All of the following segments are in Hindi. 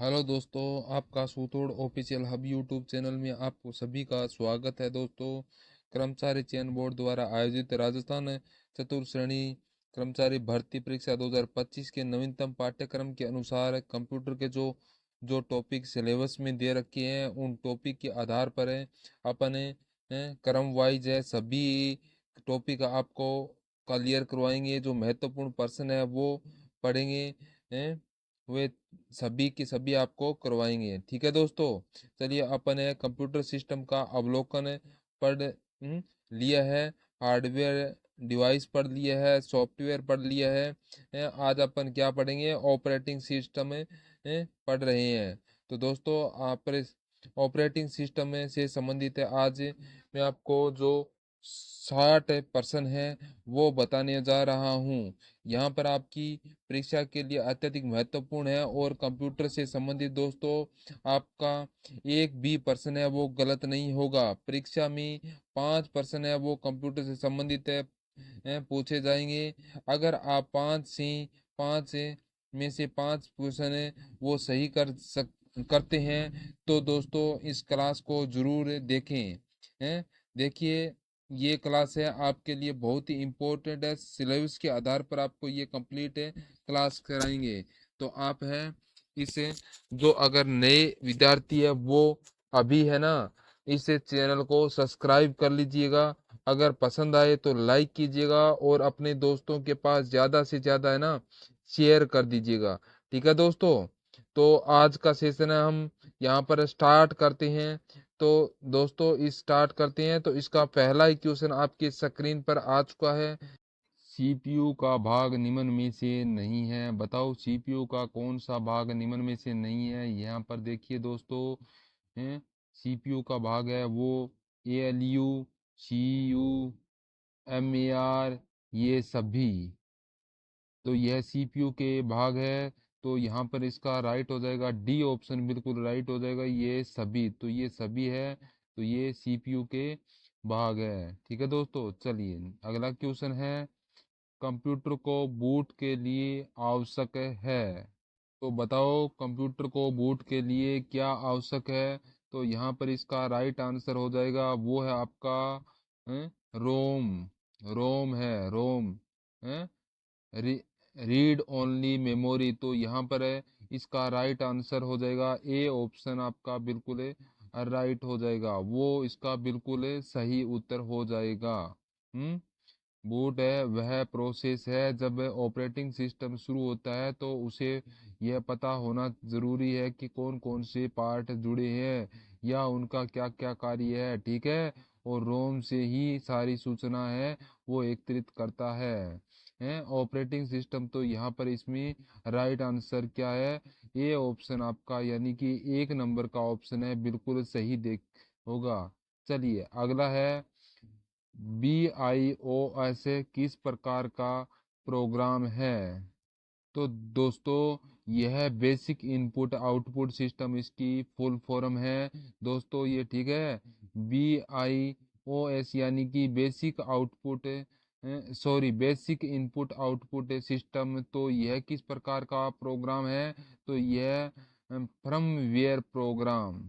हेलो दोस्तों, आपका सूतोड़ ऑफिशियल हब यूट्यूब चैनल में आपको सभी का स्वागत है। दोस्तों, कर्मचारी चयन बोर्ड द्वारा आयोजित राजस्थान चतुर्थ श्रेणी कर्मचारी भर्ती परीक्षा 2025 के नवीनतम पाठ्यक्रम के अनुसार कंप्यूटर के जो जो टॉपिक सिलेबस में दे रखे हैं उन टॉपिक के आधार पर अपने क्रम वाइज है सभी टॉपिक आपको क्लियर करवाएंगे। जो महत्वपूर्ण पर्सन है वो पढ़ेंगे, वे सभी की सभी आपको करवाएंगे। ठीक है दोस्तों, चलिए अपन कंप्यूटर सिस्टम का अवलोकन पढ़ लिया है, हार्डवेयर डिवाइस पढ़ लिया है, सॉफ्टवेयर पढ़ लिया है। आज अपन क्या पढ़ेंगे? ऑपरेटिंग सिस्टम पढ़ रहे हैं। तो दोस्तों, ऑपरेटिंग सिस्टम से संबंधित है आज मैं आपको जो 60% है वो बताने जा रहा हूँ। यहाँ पर आपकी परीक्षा के लिए अत्यधिक महत्वपूर्ण है और कंप्यूटर से संबंधित दोस्तों आपका एक भी प्रश्न है वो गलत नहीं होगा। परीक्षा में 5% है वो कंप्यूटर से संबंधित पूछे जाएंगे। अगर आप पाँच में से 5 क्वेश्चन है वो सही करते हैं तो दोस्तों इस क्लास को जरूर देखें। हैं, देखिए, ये क्लास है आपके लिए बहुत ही इम्पोर्टेंट है। सिलेबस के आधार पर आपको ये कंप्लीट है क्लास कराएंगे। तो आप है इसे जो अगर नए विद्यार्थी है वो अभी है ना, इस चैनल को सब्सक्राइब कर लीजिएगा। अगर पसंद आए तो लाइक कीजिएगा और अपने दोस्तों के पास ज्यादा से ज्यादा है ना शेयर कर दीजिएगा। ठीक है दोस्तों, तो आज का सेशन है हम यहाँ पर स्टार्ट करते हैं। तो दोस्तों इस स्टार्ट करते हैं तो इसका पहला ही क्वेश्चन आपकी स्क्रीन पर आ चुका है। सीपीयू का भाग निम्न में से नहीं है, बताओ सीपीयू का कौन सा भाग निम्न में से नहीं है। यहाँ पर देखिए दोस्तों, हैं सीपीयू का भाग है वो एएलयू, सीयू, एमएआर, ये सभी। तो यह सीपीयू के भाग है। तो यहाँ पर इसका राइट हो जाएगा डी ऑप्शन, बिल्कुल राइट हो जाएगा। ये सभी, तो ये सभी है, तो ये सीपीयू के भाग है। ठीक है दोस्तों, चलिए अगला क्वेश्चन है, कंप्यूटर को बूट के लिए आवश्यक है। तो बताओ कंप्यूटर को बूट के लिए क्या आवश्यक है। तो यहाँ पर इसका राइट आंसर हो जाएगा वो है आपका रोम। रोम है, रोम है, रीड ओनली मेमोरी। तो यहाँ पर है इसका राइट आंसर हो जाएगा ए ऑप्शन, आपका बिल्कुल राइट हो जाएगा। वो इसका बिल्कुल सही उत्तर हो जाएगा। बूट है वह प्रोसेस है जब ऑपरेटिंग सिस्टम शुरू होता है तो उसे यह पता होना जरूरी है कि कौन कौन से पार्ट जुड़े हैं या उनका क्या क्या कार्य है। ठीक है, और रोम से ही सारी सूचना है वो एकत्रित करता है ऑपरेटिंग सिस्टम। तो यहाँ पर इसमें राइट आंसर क्या है? ए ऑप्शन आपका, यानी कि 1 नंबर का ऑप्शन है, बिल्कुल सही देख होगा। चलिए अगला है, BIOS किस प्रकार का प्रोग्राम है। तो दोस्तों यह बेसिक इनपुट आउटपुट सिस्टम इसकी फुल फॉर्म है दोस्तों ये। ठीक है, BIOS यानी कि basic output, sorry basic input output system. तो यह किस प्रकार का प्रोग्राम है? तो यह फर्मवेयर प्रोग्राम।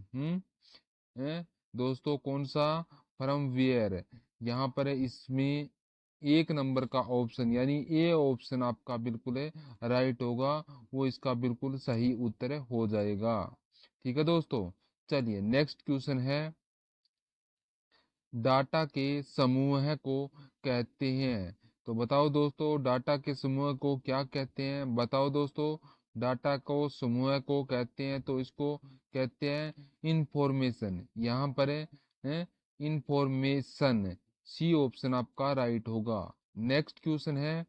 दोस्तों कौन सा? फर्मवेयर। यहाँ पर है इसमें 1 नंबर का ऑप्शन यानी ए ऑप्शन आपका बिल्कुल राइट होगा, वो इसका बिल्कुल सही उत्तर हो जाएगा। ठीक है दोस्तों, चलिए नेक्स्ट क्वेश्चन है, डाटा के समूह को कहते हैं। तो बताओ दोस्तों डाटा के समूह को क्या कहते हैं। बताओ दोस्तों, डाटा को समूह को कहते हैं तो इसको कहते हैं इंफॉर्मेशन। यहाँ पर है इंफॉर्मेशन, सी ऑप्शन आपका राइट होगा। नेक्स्ट क्वेश्चन है,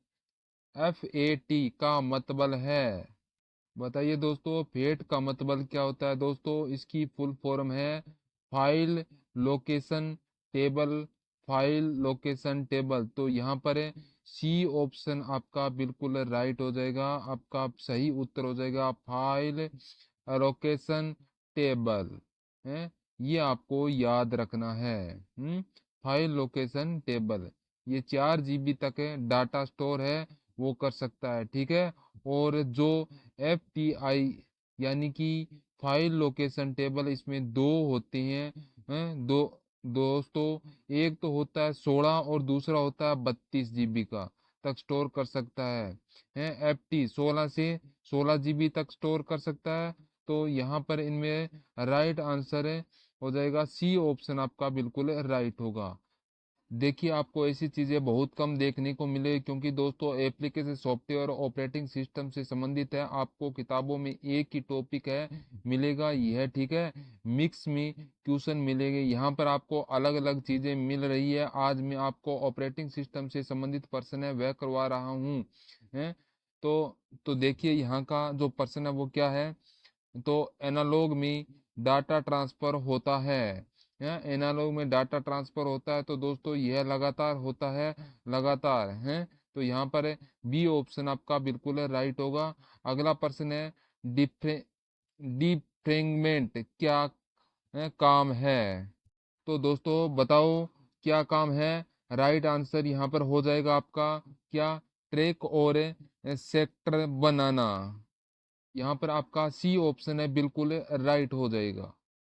FAT का मतलब है। बताइए दोस्तों फेट का मतलब क्या होता है। दोस्तों इसकी फुल फॉर्म है file location table, file location table. तो यहाँ पर है सी ऑप्शन आपका बिल्कुल राइट हो जाएगा, आपका सही उत्तर हो जाएगा फाइल लोकेशन टेबल है। ये आपको याद रखना है। फाइल लोकेशन टेबल ये 4 GB तक डाटा स्टोर है वो कर सकता है। ठीक है, और जो FTI यानी कि फाइल लोकेशन टेबल इसमें दो होते हैं, दो दोस्तों। एक तो होता है 16 और दूसरा होता है 32 GB का तक स्टोर कर सकता है FT 16 से 16 GB तक स्टोर कर सकता है। तो यहाँ पर इनमें राइट आंसर हो जाएगा सी ऑप्शन, आपका बिल्कुल राइट होगा। देखिए आपको ऐसी चीजें बहुत कम देखने को मिले, क्योंकि दोस्तों एप्लीकेशन सॉफ्टवेयर ऑपरेटिंग सिस्टम से संबंधित है। आपको किताबों में एक ही टॉपिक है मिलेगा, यह ठीक है। मिक्स में क्वेश्चन मिलेंगे, यहाँ पर आपको अलग अलग चीजें मिल रही है। आज मैं आपको ऑपरेटिंग सिस्टम से संबंधित प्रश्न है वह करवा रहा हूँ है। तो देखिए यहाँ का जो प्रश्न है वो क्या है। तो एनालॉग में डाटा ट्रांसफर होता है एनालॉग में डाटा ट्रांसफर होता है, तो दोस्तों यह लगातार होता है, लगातार है। तो यहाँ पर बी ऑप्शन आपका बिल्कुल राइट होगा। अगला प्रश्न है डिफ्रे डिफ्रेगमेंट क्या काम है। तो दोस्तों बताओ क्या काम है। राइट आंसर यहाँ पर हो जाएगा आपका क्या, ट्रैक और सेक्टर बनाना। यहाँ पर आपका सी ऑप्शन है बिल्कुल राइट हो जाएगा।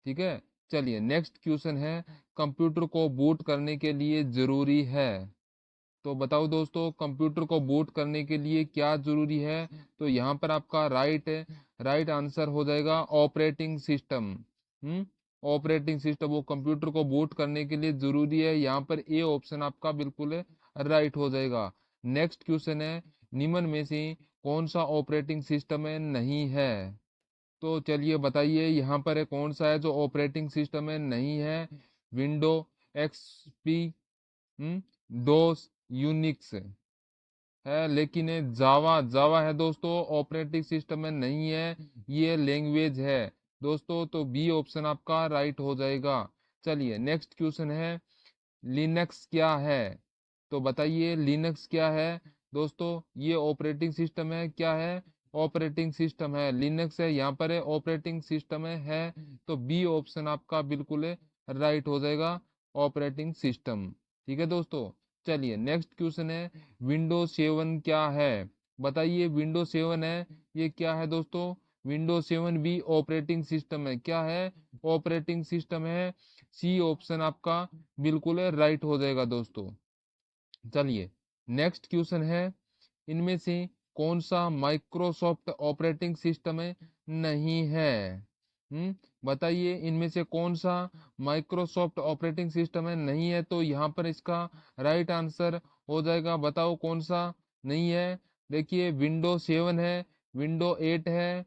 ठीक है, चलिए नेक्स्ट क्वेश्चन है कंप्यूटर को बूट करने के लिए जरूरी है। तो बताओ दोस्तों कंप्यूटर को बूट करने के लिए क्या जरूरी है। तो यहाँ पर आपका राइट आंसर हो जाएगा ऑपरेटिंग सिस्टम। ऑपरेटिंग सिस्टम वो कंप्यूटर को बूट करने के लिए जरूरी है। यहाँ पर ए ऑप्शन आपका बिल्कुल राइट हो जाएगा। नेक्स्ट क्वेश्चन है निम्न में से कौन सा ऑपरेटिंग सिस्टम में नहीं है। तो चलिए बताइए यहाँ पर है कौन सा है जो ऑपरेटिंग सिस्टम में नहीं है। विंडो एक्सपी, डोस, यूनिक्स है, लेकिन ये जावा जावा है दोस्तों, ऑपरेटिंग सिस्टम में नहीं है, ये लैंग्वेज है दोस्तों। तो बी ऑप्शन आपका राइट हो जाएगा। चलिए नेक्स्ट क्वेश्चन है लिनक्स क्या है। तो बताइए लिनक्स क्या है। दोस्तों ये ऑपरेटिंग सिस्टम है, क्या है, ऑपरेटिंग सिस्टम है, लिनक्स है, यहाँ पर है ऑपरेटिंग सिस्टम है। तो बी ऑप्शन आपका बिल्कुल राइट हो जाएगा, ऑपरेटिंग सिस्टम। ठीक है दोस्तों, चलिए नेक्स्ट क्वेश्चन है विंडोज 7 क्या है। बताइए विंडोज 7 है ये क्या है दोस्तों। विंडोज 7 भी ऑपरेटिंग सिस्टम है, क्या है, ऑपरेटिंग सिस्टम है। सी ऑप्शन आपका बिल्कुल राइट हो जाएगा दोस्तों। चलिए नेक्स्ट क्वेश्चन है इनमें से कौन सा माइक्रोसॉफ्ट ऑपरेटिंग सिस्टम है नहीं है। बताइए इनमें से कौन सा माइक्रोसॉफ्ट ऑपरेटिंग सिस्टम है नहीं है। तो यहाँ पर इसका राइट आंसर हो जाएगा, बताओ कौन सा नहीं है। देखिए विंडो 7 है, विंडो 8 है,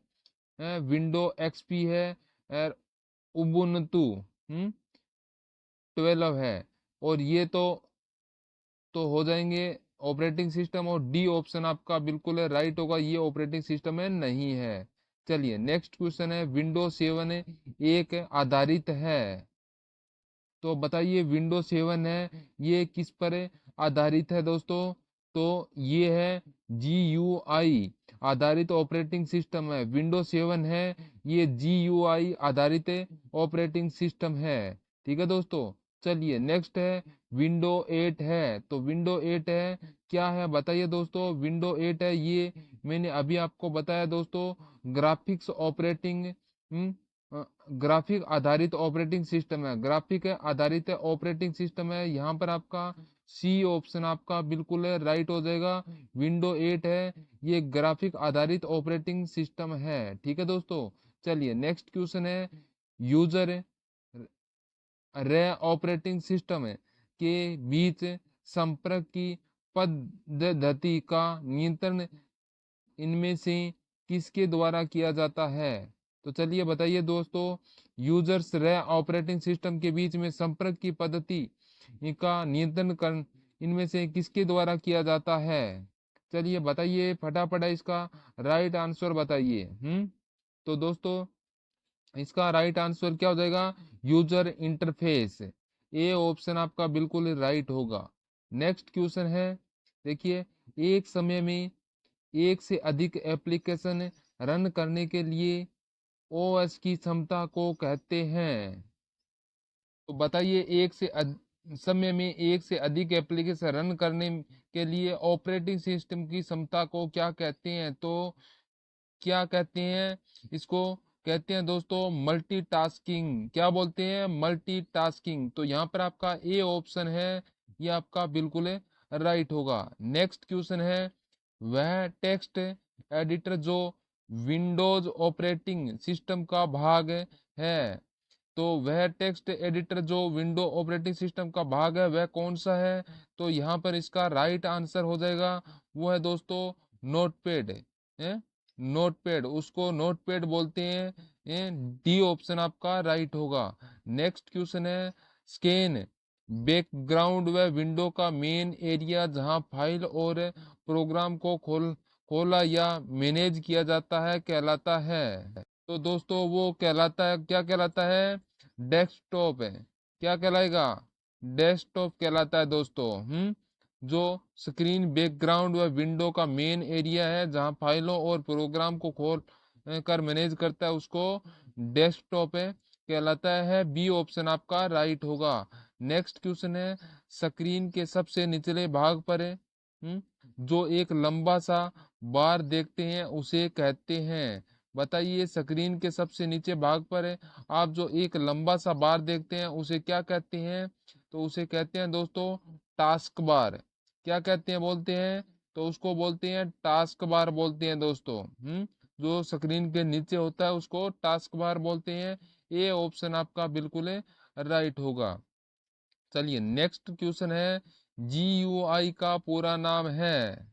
विंडो एक्सपी है, और उबुंटू 12 है। और ये तो हो जाएंगे ऑपरेटिंग सिस्टम, और डी ऑप्शन आपका बिल्कुल राइट होगा, ये ऑपरेटिंग सिस्टम में नहीं है। चलिए नेक्स्ट क्वेश्चन है विंडोज 7 एक आधारित है। तो बताइए विंडोज 7 है ये किस पर आधारित है दोस्तों। तो ये है GUI आधारित ऑपरेटिंग सिस्टम है। विंडोज 7 है ये GUI आधारित ऑपरेटिंग सिस्टम है। ठीक है दोस्तों, चलिए नेक्स्ट है विंडो 8 है। तो विंडो 8 है क्या है, बताइए दोस्तों। विंडो 8 है ये मैंने अभी आपको बताया दोस्तों, ग्राफिक्स ऑपरेटिंग ग्राफिक आधारित ऑपरेटिंग सिस्टम है, ग्राफिक आधारित ऑपरेटिंग सिस्टम है। यहाँ पर आपका सी ऑप्शन आपका बिल्कुल राइट हो जाएगा। विंडो 8 है ये ग्राफिक आधारित ऑपरेटिंग सिस्टम है। ठीक है दोस्तों, चलिए नेक्स्ट क्वेश्चन है यूजर रे ऑपरेटिंग सिस्टम के बीच संपर्क की पद्धति का नियंत्रण इनमें से किसके द्वारा किया जाता है। तो चलिए बताइए दोस्तों यूजर्स रे ऑपरेटिंग सिस्टम के बीच में संपर्क की पद्धति का नियंत्रण कर इनमें से किसके द्वारा किया जाता है। चलिए बताइए फटाफट इसका राइट आंसर बताइए। तो दोस्तों इसका राइट आंसर क्या हो जाएगा, यूजर इंटरफेस। ए ऑप्शन आपका बिल्कुल राइट होगा। नेक्स्ट क्वेश्चन है देखिए एक समय में एक से अधिक एप्लीकेशन रन करने के लिए ओएस की क्षमता को कहते हैं। तो बताइए समय में एक से अधिक एप्लीकेशन रन करने के लिए ऑपरेटिंग सिस्टम की क्षमता को क्या कहते हैं। तो क्या कहते हैं, इसको कहते हैं दोस्तों मल्टीटास्किंग। क्या बोलते हैं, मल्टीटास्किंग। तो यहाँ पर आपका ए ऑप्शन है, ये आपका बिल्कुल राइट होगा। नेक्स्ट क्वेश्चन है, वह टेक्स्ट एडिटर जो विंडोज ऑपरेटिंग सिस्टम का भाग है, तो वह टेक्स्ट एडिटर जो विंडो ऑपरेटिंग सिस्टम का भाग है वह कौन सा है। तो यहाँ पर इसका राइट आंसर हो जाएगा, वो है दोस्तों नोटपैड है। नोटपैड, उसको नोटपैड बोलते हैं। डी ऑप्शन आपका राइट होगा। नेक्स्ट क्वेश्चन है, स्कैन बैकग्राउंड व विंडो का मेन एरिया जहां फाइल और प्रोग्राम को खोला या मैनेज किया जाता है कहलाता है। तो दोस्तों वो कहलाता है, क्या कहलाता है, डेस्कटॉप है। क्या कहलाएगा, डेस्कटॉप कहलाता है दोस्तों। जो स्क्रीन बैकग्राउंड व विंडो का मेन एरिया है जहां फाइलों और प्रोग्राम को खोल कर मैनेज करता है, उसको डेस्कटॉप है कहलाता है। बी ऑप्शन आपका राइट होगा। नेक्स्ट क्वेश्चन है, स्क्रीन के सबसे निचले भाग पर है जो एक लंबा सा बार देखते हैं उसे कहते हैं। बताइए, स्क्रीन के सबसे नीचे भाग पर है आप जो एक लंबा सा बार देखते हैं उसे क्या कहते हैं। तो उसे कहते हैं दोस्तों टास्क बार। क्या कहते हैं, बोलते हैं, तो उसको बोलते हैं टास्क बार बोलते हैं दोस्तों। जो स्क्रीन के नीचे होता है उसको टास्क बार बोलते हैं। ये ऑप्शन आपका बिल्कुल राइट होगा। चलिए नेक्स्ट क्वेश्चन है, GUI का पूरा नाम है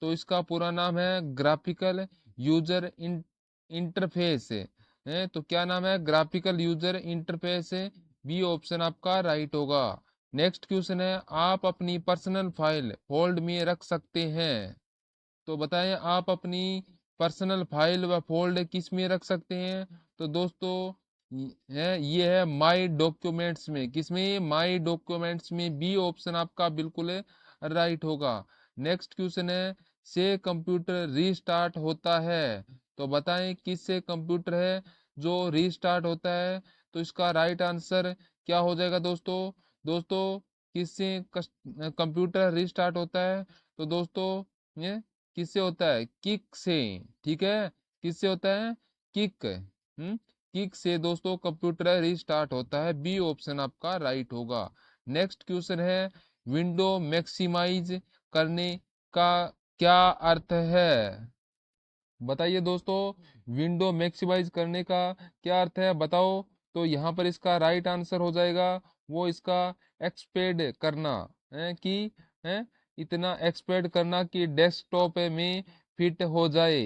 तो इसका पूरा नाम है ग्राफिकल यूजर इंटरफेस है। तो क्या नाम है, ग्राफिकल यूजर इंटरफेस है। बी ऑप्शन आपका राइट होगा। नेक्स्ट क्वेश्चन है, आप अपनी पर्सनल फाइल फोल्ड में रख सकते हैं। तो बताएं, आप अपनी पर्सनल फाइल व फोल्ड किस में रख सकते हैं। तो दोस्तों ये है माय डॉक्यूमेंट्स में। किसमें, माय डॉक्यूमेंट्स में। बी ऑप्शन आपका बिल्कुल राइट होगा। नेक्स्ट क्वेश्चन है, से कंप्यूटर रीस्टार्ट होता है। तो बताएं किससे कंप्यूटर है जो रीस्टार्ट होता है। तो इसका राइट आंसर क्या हो जाएगा दोस्तों। दोस्तों किससे कंप्यूटर रीस्टार्ट होता है। तो दोस्तों ये किससे होता है, किक से। ठीक है, किससे होता है, किक। किक से दोस्तों कंप्यूटर रिस्टार्ट होता है। बी ऑप्शन आपका राइट होगा। नेक्स्ट क्वेश्चन है, विंडो मैक्सिमाइज करने का क्या अर्थ है। बताइए दोस्तों, विंडो मैक्सिमाइज करने का क्या अर्थ है, बताओ। तो यहाँ पर इसका राइट आंसर हो जाएगा, वो इसका एक्सपेंड करना है कि है इतना एक्सपेंड करना कि डेस्कटॉप में फिट हो जाए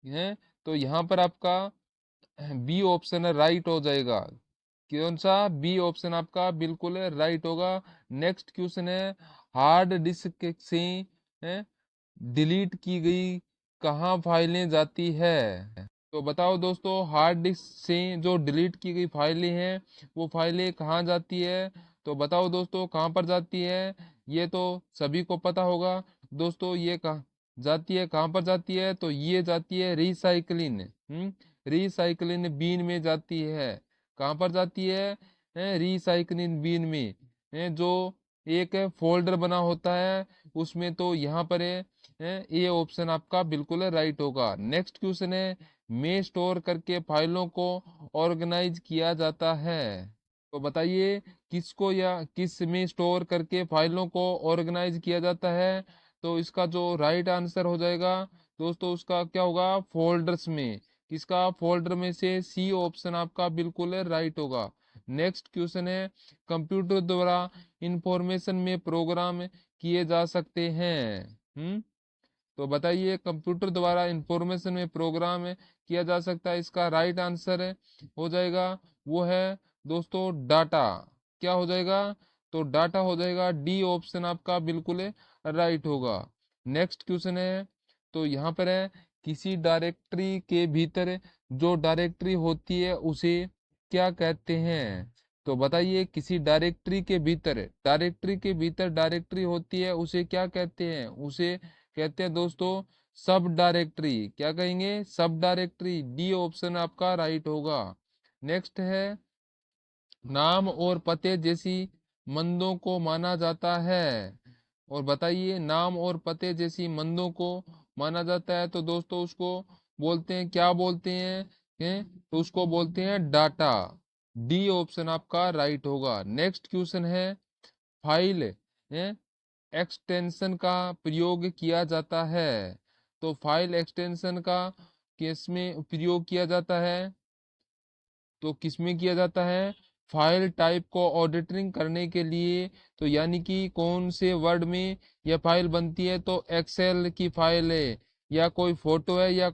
है। तो यहाँ पर आपका बी ऑप्शन राइट हो जाएगा। कौन सा, बी ऑप्शन आपका बिल्कुल राइट होगा। नेक्स्ट क्वेश्चन है, हार्ड डिस्क से डिलीट की गई कहाँ फाइलें जाती है। तो बताओ दोस्तों, हार्ड डिस्क से जो डिलीट की गई फाइलें हैं वो फाइलें कहाँ जाती है। तो बताओ दोस्तों कहाँ पर जाती है। ये तो सभी को पता होगा दोस्तों, ये कहाँ जाती है, कहाँ पर जाती है। तो ये जाती है रिसाइकलिंग रिसाइकलिंग बीन में जाती है। कहाँ पर जाती है, रिसाइकलिंग बीन में जो एक फोल्डर बना होता है उसमें। तो यहाँ पर ये ऑप्शन आपका बिल्कुल राइट होगा। नेक्स्ट क्वेश्चन है, में स्टोर करके फाइलों को ऑर्गेनाइज किया जाता है। तो बताइए, किसको या किस में स्टोर करके फाइलों को ऑर्गेनाइज किया जाता है। तो इसका जो राइट आंसर हो जाएगा दोस्तों, उसका क्या होगा, फोल्डर्स में। किसका, फोल्डर में से सी ऑप्शन आपका बिल्कुल राइट होगा। नेक्स्ट क्वेश्चन है, कंप्यूटर द्वारा इंफॉर्मेशन में प्रोग्राम किए जा सकते हैं। तो बताइए, कंप्यूटर द्वारा इंफॉर्मेशन में प्रोग्राम किया जा सकता है, इसका राइट आंसर हो जाएगा, वो है दोस्तों डाटा। क्या हो जाएगा, तो डाटा हो जाएगा। डी ऑप्शन आपका बिल्कुल राइट होगा। नेक्स्ट क्वेश्चन है, तो यहाँ पर है, किसी डायरेक्टरी के भीतर जो डायरेक्टरी होती है उसे क्या कहते हैं। तो बताइए, किसी डायरेक्टरी के भीतर डायरेक्टरी होती है उसे क्या कहते हैं। उसे कहते हैं दोस्तों सब डायरेक्टरी। क्या कहेंगे, सब डायरेक्टरी। डी ऑप्शन आपका राइट होगा। नेक्स्ट है, नाम और पते जैसी मंदों को माना जाता है। और बताइए, नाम और पते जैसी मंदों को माना जाता है तो दोस्तों उसको बोलते हैं, क्या बोलते हैं? तो उसको बोलते हैं डाटा। डी ऑप्शन आपका राइट होगा। नेक्स्ट क्वेश्चन है, फाइल एक्सटेंशन का प्रयोग किया जाता है। तो फाइल एक्सटेंशन का किसमें प्रयोग किया जाता है? तो किसमें किया जाता है? फाइल टाइप को ऑडिटिंग करने के लिए। तो यानी कि कौन से वर्ड में यह फाइल बनती है? तो एक्सेल की फाइल है, या कोई फोटो है, या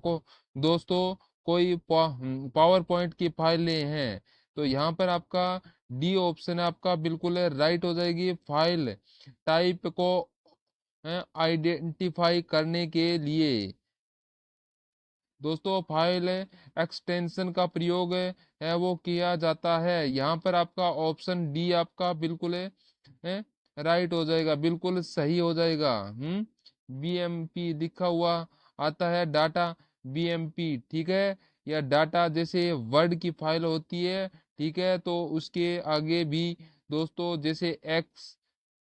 दोस्तों कोई पावर पॉइंट की फाइलें हैं। तो यहाँ पर आपका डी ऑप्शन आपका बिल्कुल राइट हो जाएगी। फाइल टाइप को आइडेंटिफाई करने के लिए दोस्तों फाइल एक्सटेंशन का प्रयोग है वो किया जाता है। यहाँ पर आपका ऑप्शन डी आपका बिल्कुल राइट हो जाएगा, बिल्कुल सही हो जाएगा। बीएमपी लिखा हुआ आता है, डाटा बीएमपी, ठीक है। या डाटा जैसे वर्ड की फाइल होती है, ठीक है, तो उसके आगे भी दोस्तों जैसे एक्स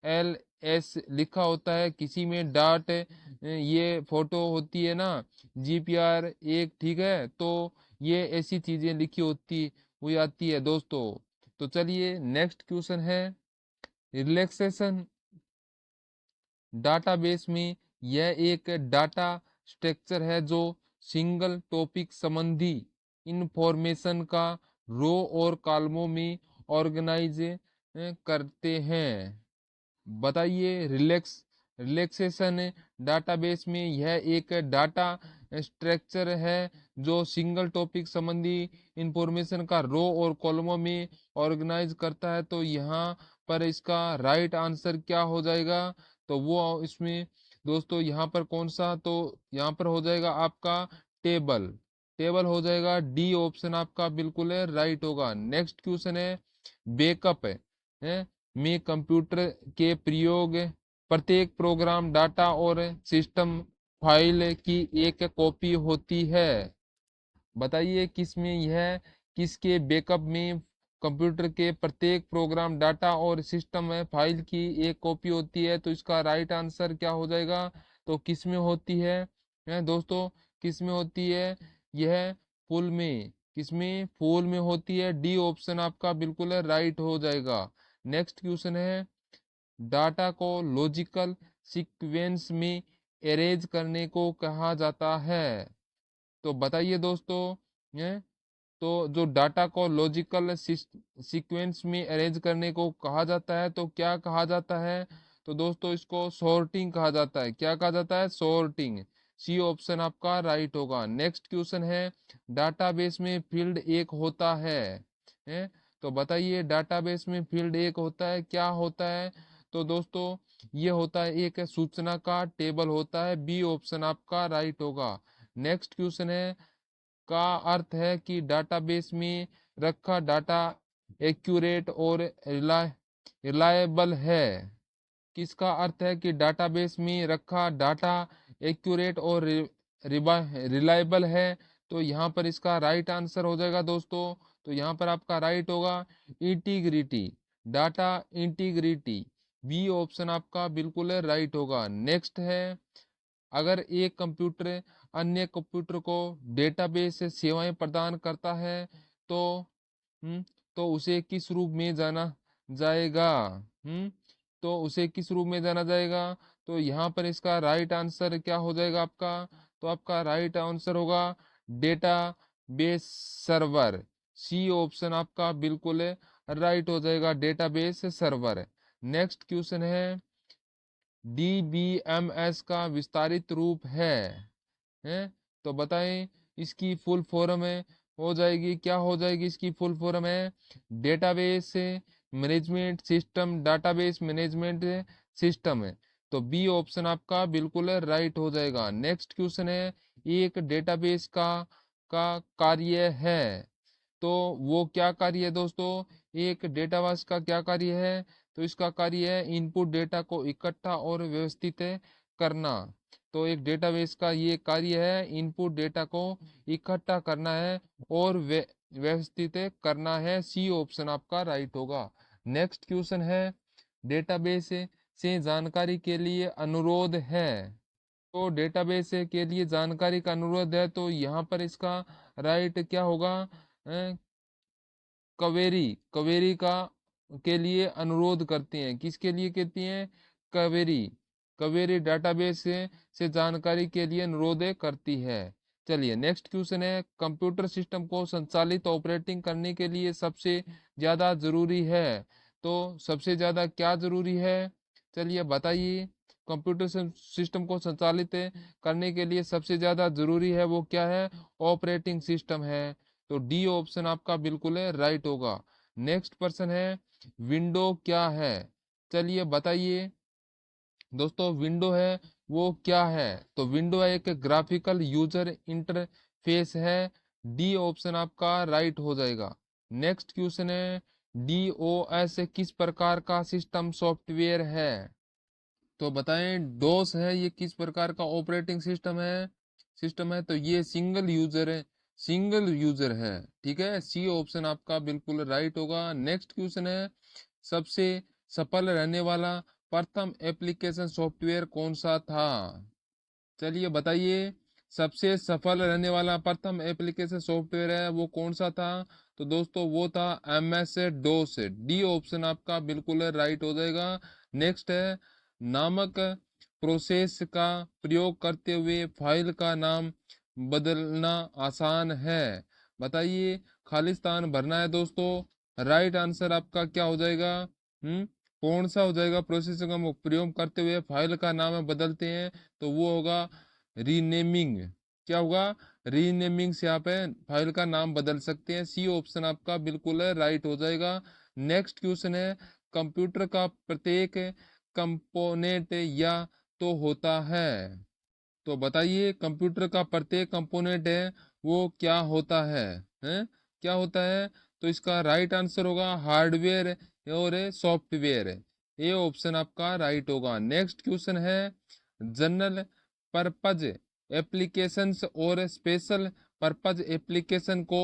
एल एस लिखा होता है, किसी में डाट ये फोटो होती है ना, जीपीआर एक, ठीक है। तो ये ऐसी चीजें लिखी होती हुई आती है दोस्तों। तो चलिए नेक्स्ट क्वेश्चन है, रिलैक्सेशन डाटाबेस में यह एक डाटा स्ट्रक्चर है जो सिंगल टॉपिक संबंधी इंफॉर्मेशन का रो और कॉलमों में ऑर्गेनाइज करते हैं। बताइए, रिलैक्सेशन डाटाबेस में यह एक डाटा स्ट्रक्चर है जो सिंगल टॉपिक संबंधी इंफॉर्मेशन का रो और कॉलमों में ऑर्गेनाइज करता है। तो यहाँ पर इसका राइट आंसर क्या हो जाएगा? तो वो इसमें दोस्तों यहाँ पर कौन सा, तो यहाँ पर हो जाएगा आपका टेबल। टेबल हो जाएगा, डी ऑप्शन आपका बिल्कुल है राइट होगा। नेक्स्ट क्वेश्चन है, बैकअप है में कंप्यूटर के प्रयोग प्रत्येक प्रोग्राम डाटा और सिस्टम फाइल की एक कॉपी होती है। बताइए किसमें यह, किसके बैकअप में कंप्यूटर के प्रत्येक प्रोग्राम डाटा और सिस्टम में फाइल की एक कॉपी होती है? तो इसका राइट आंसर क्या हो जाएगा? तो किसमें होती है दोस्तों, किसमें होती है यह? फुल में। किसमें? फुल में होती है। डी ऑप्शन आपका बिल्कुल राइट हो जाएगा। नेक्स्ट क्वेश्चन है, डाटा को लॉजिकल सीक्वेंस में अरेंज करने को कहा जाता है। तो बताइए दोस्तों, ये तो जो डाटा को लॉजिकल सीक्वेंस में अरेंज करने को कहा जाता है, तो क्या कहा जाता है? तो दोस्तों इसको सॉर्टिंग कहा जाता है। क्या कहा जाता है? सॉर्टिंग। सी ऑप्शन आपका राइट होगा। नेक्स्ट क्वेश्चन है, डाटाबेस में फील्ड एक होता है? तो बताइए, डाटाबेस में फील्ड एक होता है, क्या होता है? तो दोस्तों ये होता है एक सूचना का टेबल होता है। बी ऑप्शन आपका राइट होगा। नेक्स्ट क्वेश्चन है, का अर्थ है कि डाटाबेस में रखा डाटा एक्यूरेट और रिलायबल है। किसका अर्थ है कि डाटाबेस में रखा डाटा एक्यूरेट और रिलायबल है? तो यहाँ पर इसका राइट आंसर हो जाएगा दोस्तों। तो यहाँ पर आपका राइट होगा integrity, data integrity. B option आपका बिल्कुल राइट होगा। नेक्स्ट है, अगर एक कंप्यूटर अन्य कंप्यूटर को डेटाबेस से सेवाएं प्रदान करता है, तो तो उसे किस रूप में जाना जाएगा? तो उसे किस रूप में जाना जाएगा? तो यहाँ पर इसका राइट आंसर क्या हो जाएगा आपका? तो आपका राइट आंसर होगा data base server. C option आपका बिल्कुल राइट हो जाएगा, डेटाबेस सर्वर। नेक्स्ट क्वेश्चन है, डीबीएमएस का विस्तारित रूप है? तो बताएं इसकी फुल फॉर्म है, हो जाएगी, क्या हो जाएगी इसकी फुल फॉर्म है? Database management system, database management system है। तो बी ऑप्शन आपका बिल्कुल राइट हो जाएगा। नेक्स्ट क्वेश्चन है, एक डेटाबेस का कार्य है, तो वो क्या कार्य है दोस्तों? एक डेटाबेस का क्या कार्य है? तो इसका कार्य है इनपुट डेटा को इकट्ठा और व्यवस्थित करना। तो एक डेटाबेस का ये कार्य है, इनपुट डेटा को इकट्ठा करना है और व्यवस्थित करना है। सी ऑप्शन आपका राइट होगा। नेक्स्ट क्वेश्चन है, डेटाबेस से जानकारी के लिए अनुरोध है। तो डेटाबेस के लिए जानकारी का अनुरोध है, तो यहाँ पर इसका राइट क्या होगा, क्वेरी, क्वेरी का के लिए अनुरोध करती हैं। किसके लिए कहती हैं? क्वेरी, क्वेरी डेटाबेस से जानकारी के लिए अनुरोध करती है। चलिए नेक्स्ट क्वेश्चन है, कंप्यूटर सिस्टम को संचालित ऑपरेटिंग करने के लिए सबसे ज्यादा जरूरी है, तो सबसे ज्यादा क्या जरूरी है? चलिए बताइए। कंप्यूटर सिस्टम को संचालित करने के लिए सबसे ज्यादा जरूरी है वो क्या है? ऑपरेटिंग सिस्टम है। तो डी ऑप्शन आपका बिल्कुल है राइट होगा। नेक्स्ट पर्सन है, विंडो क्या है? चलिए बताइए दोस्तों, विंडो है वो क्या है? तो विंडो है एक ग्राफिकल यूजर इंटरफेस है। डी ऑप्शन आपका राइट हो जाएगा। नेक्स्ट क्वेश्चन है, डीओएस किस प्रकार का सिस्टम सॉफ्टवेयर है? तो बताएं, डोस है ये किस प्रकार का ऑपरेटिंग सिस्टम है? तो ये सिंगल यूजर है। ठीक है, सी ऑप्शन आपका बिल्कुल राइट होगा। नेक्स्ट क्वेश्चन है, सबसे सफल रहने वाला प्रथम एप्लीकेशन सॉफ्टवेयर कौन सा था? चलिए बताइए, सबसे सफल रहने वाला प्रथम एप्लीकेशन सॉफ्टवेयर है वो कौन सा था? तो दोस्तों वो था MS डोस। डी ऑप्शन आपका बिल्कुल राइट हो जाएगा। नेक्स्ट है, नामक प्रोसेस का प्रयोग करते हुए फाइल का नाम बदलना आसान है। बताइए, खालिस्तान भरना है दोस्तों। राइट आंसर आपका क्या हो जाएगा? कौन सा हो जाएगा? प्रोसेस का प्रयोग करते हुए फाइल का नाम बदलते हैं, तो वो होगा रीनेमिंग। क्या होगा? रीनेमिंग से आप फाइल का नाम बदल सकते हैं। सी ऑप्शन आपका बिल्कुल है राइट हो जाएगा। नेक्स्ट क्वेश्चन है, कंप्यूटर का प्रत्येक कंपोनेंट या तो होता है, तो बताइए कंप्यूटर का प्रत्येक कंपोनेंट है वो क्या होता है? क्या होता है? तो इसका राइट आंसर होगा हार्डवेयर और सॉफ्टवेयर। ये ऑप्शन आपका राइट होगा। नेक्स्ट क्वेश्चन है, जनरल पर्पज एप्लीकेशंस और स्पेशल पर्पज एप्लीकेशन को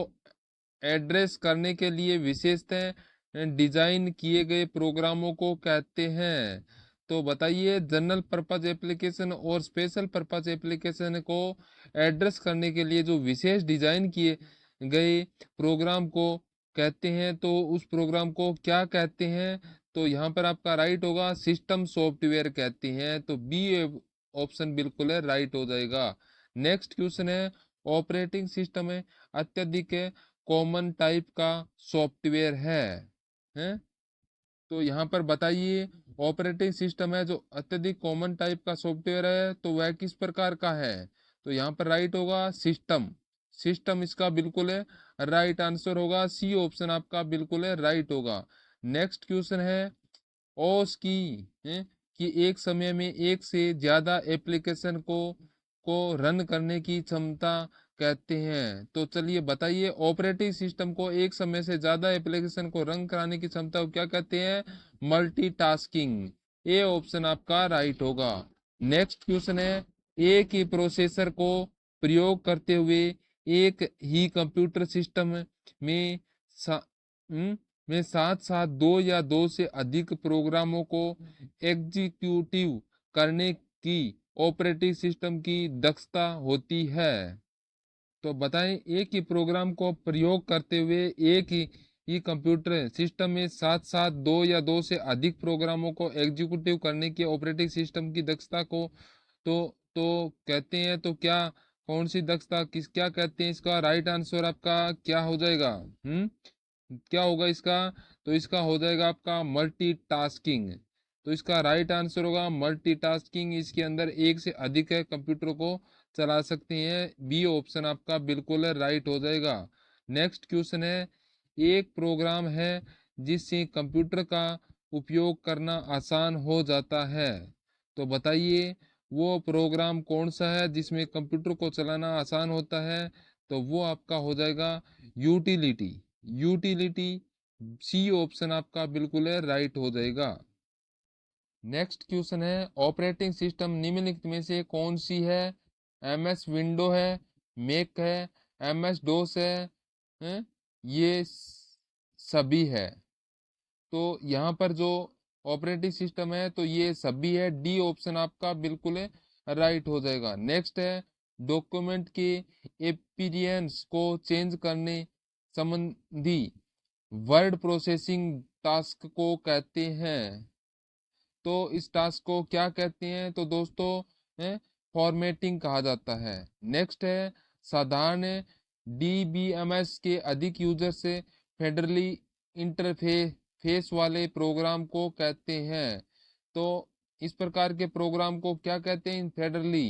एड्रेस करने के लिए विशेषतः डिजाइन किए गए प्रोग्रामों को कहते हैं। तो बताइए, जनरल पर्पज एप्लीकेशन और स्पेशल पर्पज एप्लीकेशन को एड्रेस करने के लिए जो विशेष डिजाइन किए गए प्रोग्राम को कहते हैं, तो उस प्रोग्राम को क्या कहते हैं? तो यहाँ पर आपका राइट होगा सिस्टम सॉफ्टवेयर कहते हैं। तो बी ऑप्शन बिल्कुल है राइट हो जाएगा। नेक्स्ट क्वेश्चन है, ऑपरेटिंग सिस्टम में अत्यधिक कॉमन टाइप का सॉफ्टवेयर है? तो यहाँ पर बताइए, ऑपरेटिंग सिस्टम है जो अत्यधिक कॉमन टाइप का सॉफ्टवेयर है, तो वह किस प्रकार का है? तो यहाँ पर राइट होगा सिस्टम। सिस्टम इसका बिल्कुल है राइट आंसर होगा। सी ऑप्शन आपका बिल्कुल है राइट होगा। नेक्स्ट क्वेश्चन है, ओस की है कि एक समय में एक से ज्यादा एप्लीकेशन को रन करने की क्षमता कहते हैं। तो चलिए बताइए, ऑपरेटिंग सिस्टम को एक समय से ज्यादा एप्लीकेशन को रन कराने की क्षमता को क्या कहते हैं? मल्टीटास्किंग। ए ऑप्शन आपका राइट होगा। नेक्स्ट क्वेश्चन है, एक ही प्रोसेसर को प्रयोग करते हुए एक ही कंप्यूटर सिस्टम में सा, हम्म, में साथ साथ दो या दो से अधिक प्रोग्रामों को एग्जीक्यूटिव करने की ऑपरेटिंग सिस्टम की दक्षता होती है। तो बताएं, एक ही प्रोग्राम को प्रयोग करते हुए एक ही कंप्यूटर सिस्टम में साथ साथ दो या दो से अधिक प्रोग्रामों को एग्जीक्यूटिव करने की ऑपरेटिंग सिस्टम की दक्षता को कहते हैं। तो क्या, कौन सी दक्षता क्या कहते हैं? इसका राइट आंसर आपका क्या हो जाएगा? क्या होगा इसका? तो इसका हो जाएगा आपका मल्टीटास्किंग। तो इसका राइट आंसर होगा मल्टीटास्किंग। इसके अंदर एक से अधिक है कंप्यूटर को चला सकते हैं। बी ऑप्शन आपका बिल्कुल राइट हो जाएगा। नेक्स्ट क्वेश्चन है, एक प्रोग्राम है जिससे कंप्यूटर का उपयोग करना आसान हो जाता है, तो बताइए वो प्रोग्राम कौन सा है जिसमें कंप्यूटर को चलाना आसान होता है? तो वो आपका हो जाएगा यूटिलिटी। यूटिलिटी, सी ऑप्शन आपका बिल्कुल है राइट हो जाएगा। नेक्स्ट क्वेश्चन है, ऑपरेटिंग सिस्टम निम्नलिखित में से कौन सी है? MS विंडो है, मैक है, MS डोस है? ये सभी है। तो यहाँ पर जो ऑपरेटिंग सिस्टम है तो ये सभी है। डी ऑप्शन आपका बिल्कुल है राइट हो जाएगा। नेक्स्ट है डॉक्यूमेंट के अपीयरेंस को चेंज करने संबंधी वर्ड प्रोसेसिंग टास्क को कहते हैं। तो इस टास्क को क्या कहते हैं तो दोस्तों फॉर्मेटिंग कहा जाता है। नेक्स्ट है साधारण डीबीएमएस के अधिक यूजर से फेडरली इंटरफेस वाले प्रोग्राम को कहते हैं। तो इस प्रकार के प्रोग्राम को क्या कहते हैं फेडरली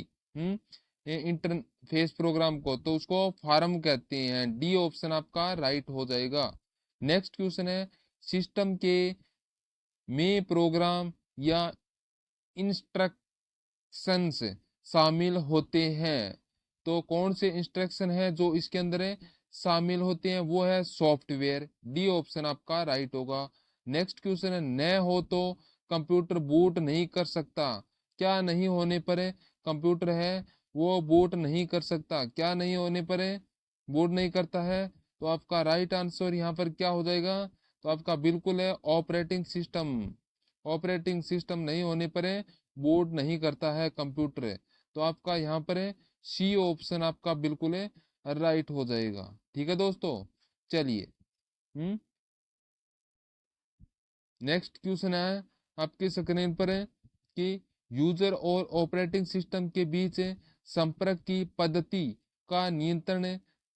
इंटरफेस प्रोग्राम को, तो उसको फार्म कहते हैं। डी ऑप्शन आपका राइट हो जाएगा। नेक्स्ट क्वेश्चन है सिस्टम के में प्रोग्राम या इंस्ट्रक्शंस शामिल होते हैं। तो कौन से इंस्ट्रक्शन है जो इसके अंदर शामिल होते हैं, वो है सॉफ्टवेयर। डी ऑप्शन आपका राइट होगा। नेक्स्ट क्वेश्चन है न हो तो कंप्यूटर बूट नहीं कर सकता। क्या नहीं होने पर कंप्यूटर है वो बूट नहीं कर सकता, क्या नहीं होने पर बूट नहीं करता है। तो आपका राइट आंसर यहाँ पर क्या हो जाएगा, तो आपका बिल्कुल है ऑपरेटिंग सिस्टम। ऑपरेटिंग सिस्टम नहीं होने पर बूट नहीं करता है कंप्यूटर। तो आपका यहाँ पर सी ऑप्शन आपका बिल्कुल राइट हो जाएगा। ठीक है दोस्तों, चलिए नेक्स्ट क्वेश्चन है आपके स्क्रीन पर कि यूजर और ऑपरेटिंग सिस्टम के बीच संपर्क की पद्धति का नियंत्रण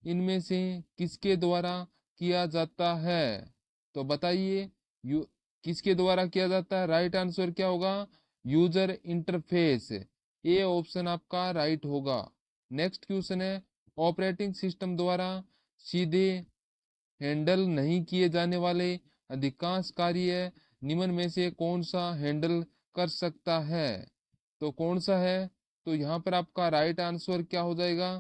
इनमें से किसके द्वारा किया जाता है। तो बताइए किसके द्वारा किया जाता है। राइट आंसर क्या होगा, यूजर इंटरफेस। ये ऑप्शन आपका राइट होगा। नेक्स्ट क्वेश्चन है ऑपरेटिंग सिस्टम द्वारा सीधे हैंडल नहीं किए जाने वाले अधिकांश कार्य निम्न में से कौन सा हैंडल कर सकता है। तो कौन सा है, तो यहाँ पर आपका राइट आंसर क्या हो जाएगा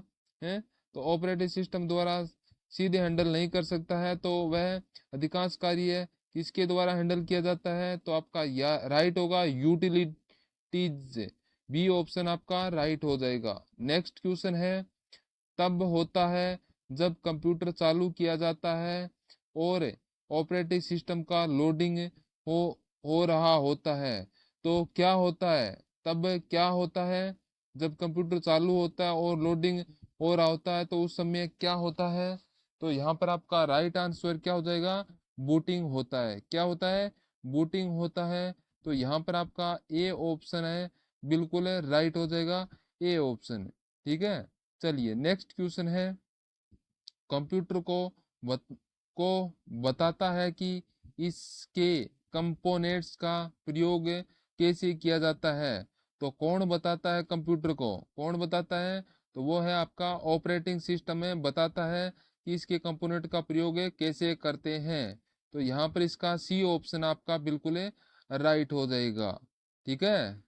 है, तो ऑपरेटिंग सिस्टम द्वारा सीधे हैंडल नहीं कर सकता है, तो वह अधिकांश कार्य किसके द्वारा हैंडल किया जाता है। तो आपका या राइट होगा यूटिलिटीज। बी ऑप्शन आपका राइट हो जाएगा। नेक्स्ट क्वेश्चन है तब होता है जब कंप्यूटर चालू किया जाता है और ऑपरेटिंग सिस्टम का लोडिंग हो हो रहा होता है। तो क्या होता है, तब क्या होता है जब कंप्यूटर चालू होता है और लोडिंग हो रहा होता है, तो उस समय क्या होता है। तो यहाँ पर आपका राइट आंसर क्या हो जाएगा, बूटिंग होता है। क्या होता है, बूटिंग होता है। तो यहाँ पर आपका ए ऑप्शन है बिल्कुल राइट हो जाएगा, ए ऑप्शन। ठीक है, चलिए नेक्स्ट क्वेश्चन है कंप्यूटर बत, को बताता है कि इसके कंपोनेंट्स का प्रयोग कैसे किया जाता है। तो कौन बताता है कंप्यूटर को, कौन बताता है, तो वो है आपका ऑपरेटिंग सिस्टम में बताता है कि इसके कंपोनेंट का प्रयोग कैसे करते हैं। तो यहाँ पर इसका सी ऑप्शन आपका बिल्कुल राइट हो जाएगा। ठीक है,